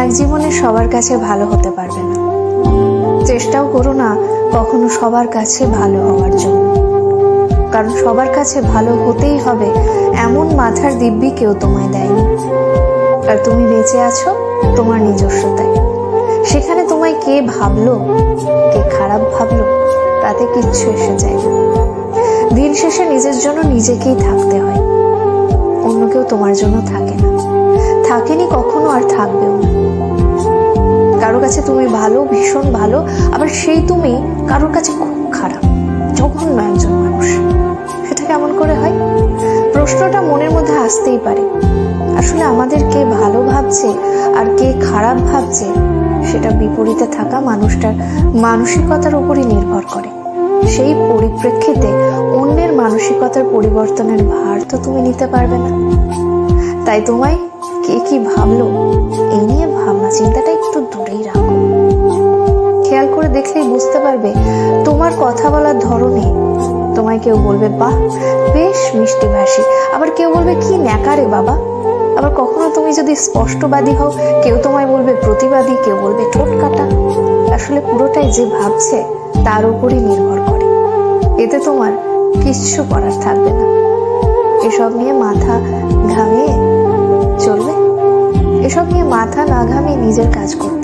এক জীবনে সবার কাছে ভালো হতে পারবে না। চেষ্টাও করো না কখনো সবার কাছে ভালো হওয়ার জন্য, কারণ সবার কাছে ভালো হতেই হবে এমন মাথার দিব্যি কেউ তোমায় দেয়নি। আর তুমি বেঁচে আছো তোমার নিজস্বতায়। সেখানে তোমায় কে ভাবলো, কে খারাপ ভাবলো, তাতে কিচ্ছু এসে যায় না। দিন শেষে নিজের জন্য নিজেকেই থাকতে হয়, অন্য কেউ তোমার জন্য থাকে না, থাকেনি কখনো, আর থাকবেও না। কারো কাছে তুমি ভালো, ভীষণ ভালো, আবার সেই তুমি কারোর কাছে খুব খারাপ, জঘন্য একজন মানুষ। সেটা কেমন করে হয়? প্রশ্নটা মনের মধ্যে আসতেই পারে। আসলে আমাদের কে ভালো ভাবছে আর কে খারাপ ভাবছে সেটা বিপরীতে থাকা মানুষটার মানসিকতার উপরই নির্ভর করে। সেই পরিপ্রেক্ষিতে অন্যের মানসিকতার পরিবর্তনের ভার তো তুমি নিতে পারবে না। তাই তোমায় কে কি ভাবলো এই নিয়ে ভাবনা চিন্তাটা একটু দূরেই রাখো। খেয়াল করে দেখলেই বুঝতে পারবে তোমার কথা বলার ধরনে তোমায় কেউ বলবে বাহ বেশ মিষ্টি ভাষী, আবার কেউ বলবে কি ন্যাকারে বাবা। আবার কখনো তুমি যদি স্পষ্টবাদী হও, কেউ তোমায় বলবে প্রতিবাদী, কেউ বলবে ঠোঁট কাটা। আসলে পুরোটাই যে ভাবছে তার উপরই নির্ভর করে। এতে তোমার কিচ্ছু করার থাকবে না। এসব নিয়ে মাথা ঘামিয়ে চলবে, এসব নিয়ে মাথা না ঘামিয়ে নিজের কাজ করবে।